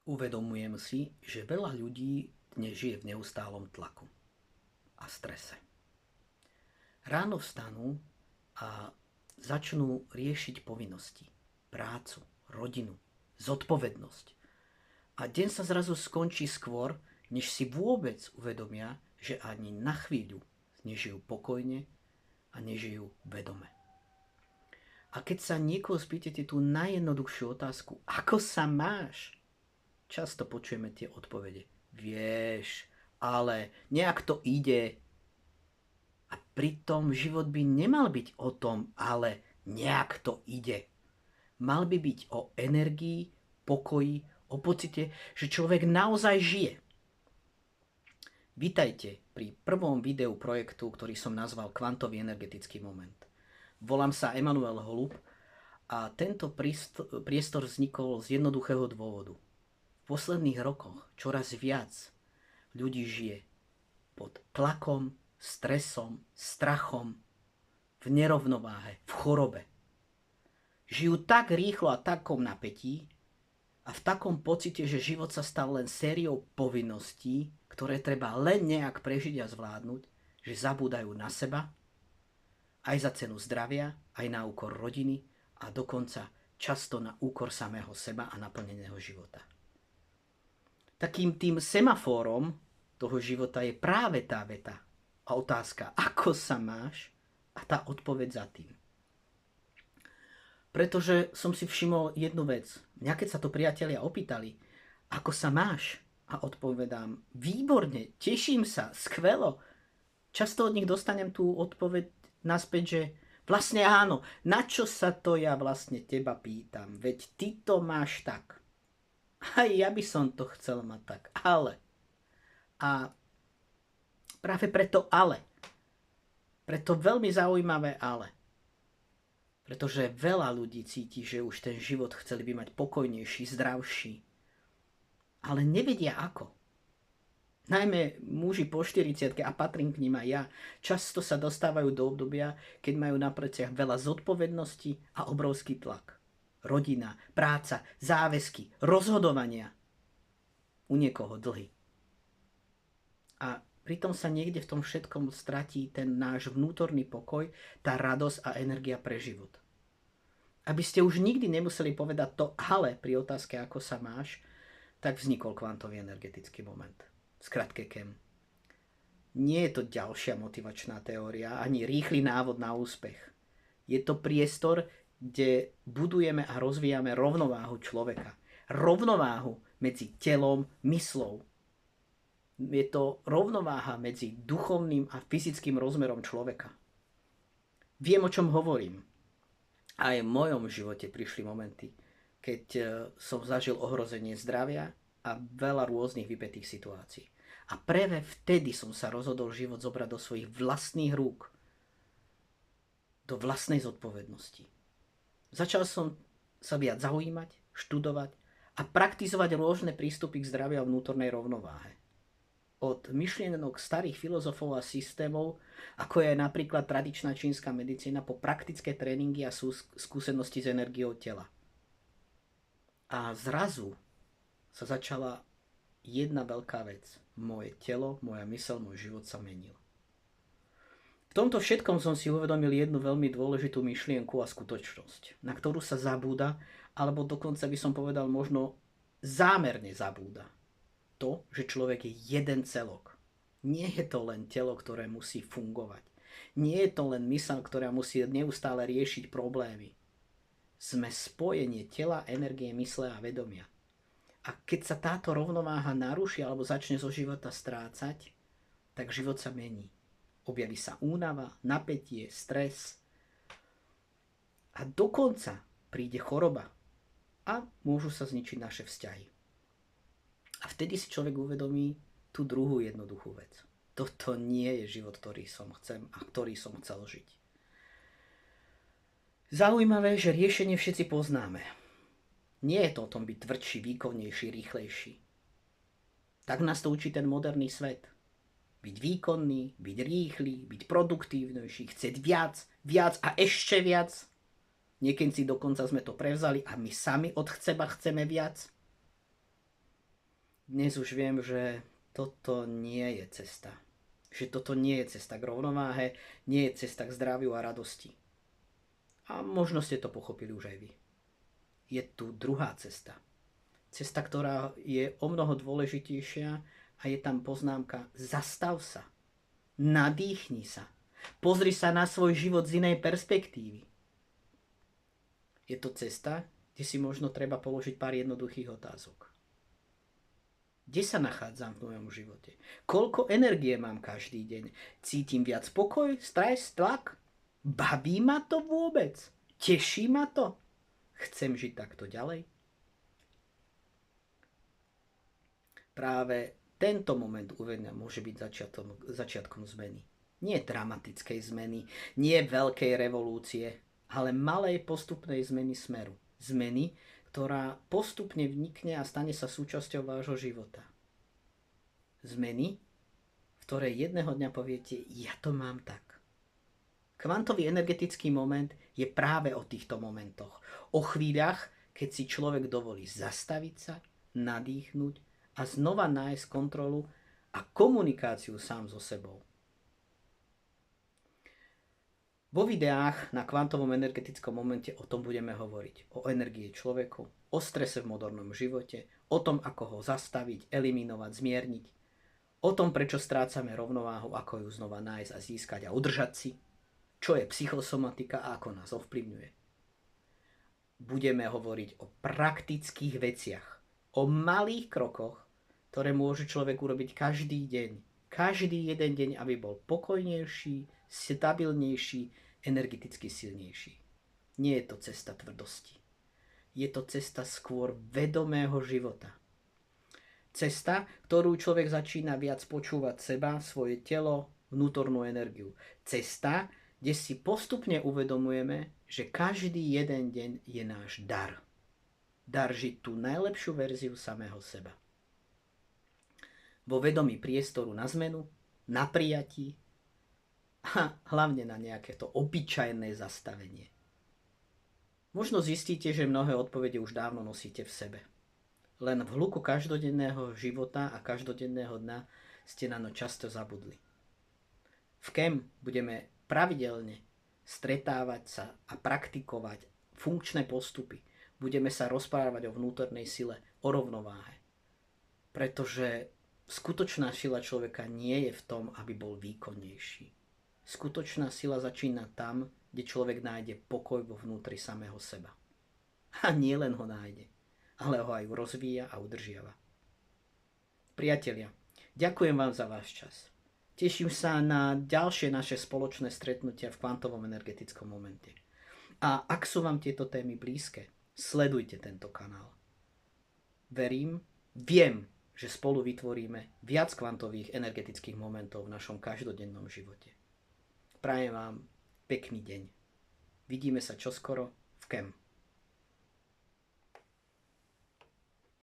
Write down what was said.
Uvedomujem si, že veľa ľudí dnes žije v neustálom tlaku a strese. Ráno vstanú a začnú riešiť povinnosti, prácu, rodinu, zodpovednosť. A deň sa zrazu skončí skôr, než si vôbec uvedomia, že ani na chvíľu nežijú pokojne a nežijú vedome. A keď sa niekoho spýtate tú najjednoduchšiu otázku, ako sa máš? Často počujeme tie odpovede. Vieš, ale nejak to ide. A pritom život by nemal byť o tom, ale nejak to ide. Mal by byť o energii, pokoji, o pocite, že človek naozaj žije. Vítajte pri prvom videu projektu, ktorý som nazval Kvantový energetický moment. Volám sa Emanuel Holub a tento priestor vznikol z jednoduchého dôvodu. V posledných rokoch čoraz viac ľudí žije pod tlakom, stresom, strachom, v nerovnováhe, v chorobe. Žijú tak rýchlo a takom napätí a v takom pocite, že život sa stal len sériou povinností, ktoré treba len nejak prežiť a zvládnuť, že zabúdajú na seba, aj za cenu zdravia, aj na úkor rodiny a dokonca často na úkor samého seba a naplneného života. Takým tým semafórom toho života je práve tá veta a otázka, ako sa máš, a tá odpoveď za tým. Pretože som si všimol jednu vec. Mňa keď sa to priatelia opýtali, ako sa máš, a odpovedám, výborne, teším sa, skvelo. Často od nich dostanem tú odpoveď naspäť, že vlastne áno, na čo sa to ja vlastne teba pýtam, veď ty to máš tak. Aj ja by som to chcel mať tak, ale. A práve preto ale. Preto veľmi zaujímavé ale. Pretože veľa ľudí cíti, že už ten život chceli by mať pokojnejší, zdravší. Ale nevedia ako. Najmä muži po 40-ke, a patrím k nim aj ja, často sa dostávajú do obdobia, keď majú na pleciach veľa zodpovedností a obrovský tlak. Rodina, práca, záväzky, rozhodovania. U niekoho dlhy. A pritom sa niekde v tom všetkom stratí ten náš vnútorný pokoj, tá radosť a energia pre život. Aby ste už nikdy nemuseli povedať to ale pri otázke, ako sa máš, tak vznikol kvantový energetický moment. V skratke KEM. Nie je to ďalšia motivačná teória, ani rýchly návod na úspech. Je to priestor, kde budujeme a rozvíjame rovnováhu človeka. Rovnováhu medzi telom, myslou. Je to rovnováha medzi duchovným a fyzickým rozmerom človeka. Viem, o čom hovorím. Aj v mojom živote prišli momenty, keď som zažil ohrozenie zdravia a veľa rôznych vypätých situácií. A práve vtedy som sa rozhodol život zobrať do svojich vlastných rúk. Do vlastnej zodpovednosti. Začal som sa viac zaujímať, študovať a praktizovať rôzne prístupy k zdraviu a vnútornej rovnováhe. Od myšlienok starých filozofov a systémov, ako je napríklad tradičná čínska medicína, po praktické tréningy a skúsenosti s energiou tela. A zrazu sa začala jedna veľká vec. Moje telo, moja myseľ, môj život sa menil. V tomto všetkom som si uvedomil jednu veľmi dôležitú myšlienku a skutočnosť, na ktorú sa zabúda, alebo dokonca by som povedal možno zámerne zabúda. To, že človek je jeden celok. Nie je to len telo, ktoré musí fungovať. Nie je to len myseľ, ktorá musí neustále riešiť problémy. Sme spojenie tela, energie, mysle a vedomia. A keď sa táto rovnováha naruší alebo začne zo života strácať, tak život sa mení. Objaví sa únava, napätie, stres. A dokonca príde choroba. A môžu sa zničiť naše vzťahy. A vtedy si človek uvedomí tú druhú jednoduchú vec. Toto nie je život, ktorý som chcel a ktorý som chcel žiť. Zaujímavé, že riešenie všetci poznáme. Nie je to o tom byť tvrdší, výkonnejší, rýchlejší. Tak nás to učí ten moderný svet. Byť výkonný, byť rýchly, byť produktívnejší, chcieť viac, viac a ešte viac. Niekedy si dokonca sme to prevzali a my sami od seba chceme viac. Dnes už viem, že toto nie je cesta. Že toto nie je cesta k rovnováhe, nie je cesta k zdraviu a radosti. A možno ste to pochopili už aj vy. Je tu druhá cesta. Cesta, ktorá je o mnoho dôležitejšia a je tam poznámka zastav sa, nadýchni sa, pozri sa na svoj život z inej perspektívy. Je to cesta, kde si možno treba položiť pár jednoduchých otázok. Kde sa nachádzam v mojom živote? Koľko energie mám každý deň? Cítim viac pokoj, stres, tlak? Baví ma to vôbec? Teší ma to? Chcem žiť takto ďalej? Práve tento moment uvedenia môže byť začiatkom zmeny. Nie dramatickej zmeny, nie veľkej revolúcie, ale malej postupnej zmeny smeru. Zmeny, ktorá postupne vnikne a stane sa súčasťou vášho života. Zmeny, v ktorej jedného dňa poviete, ja to mám tak. Kvantový energetický moment je práve o týchto momentoch. O chvíľach, keď si človek dovolí zastaviť sa, nadýchnuť a znova nájsť kontrolu a komunikáciu sám so sebou. Vo videách na kvantovom energetickom momente o tom budeme hovoriť. O energii človeku, o strese v modernom živote, o tom, ako ho zastaviť, eliminovať, zmierniť, o tom, prečo strácame rovnováhu, ako ju znova nájsť a získať a udržať si, čo je psychosomatika a ako nás ovplyvňuje. Budeme hovoriť o praktických veciach, o malých krokoch, ktoré môže človek urobiť každý deň. Každý jeden deň, aby bol pokojnejší, stabilnejší, energeticky silnejší. Nie je to cesta tvrdosti. Je to cesta skôr vedomého života. Cesta, ktorú človek začína viac počúvať seba, svoje telo, vnútornú energiu. Cesta, kde si postupne uvedomujeme, že každý jeden deň je náš dar. Dar žiť tú najlepšiu verziu samého seba. Vo vedomí priestoru na zmenu, na prijatí a hlavne na nejaké to obyčajné zastavenie. Možno zistíte, že mnohé odpovede už dávno nosíte v sebe. Len v hluku každodenného života a každodenného dňa ste na no často zabudli. V KEM budeme pravidelne stretávať sa a praktikovať funkčné postupy. Budeme sa rozprávať o vnútornej sile, o rovnováhe. Pretože skutočná sila človeka nie je v tom, aby bol výkonnejší. Skutočná sila začína tam, kde človek nájde pokoj vo vnútri samého seba. A nie len ho nájde, ale ho aj rozvíja a udržiava. Priatelia, ďakujem vám za váš čas. Teším sa na ďalšie naše spoločné stretnutia v kvantovom energetickom momente. A ak sú vám tieto témy blízke, sledujte tento kanál. Viem, že spolu vytvoríme viac kvantových energetických momentov v našom každodennom živote. Prajem vám pekný deň. Vidíme sa čoskoro v KEM.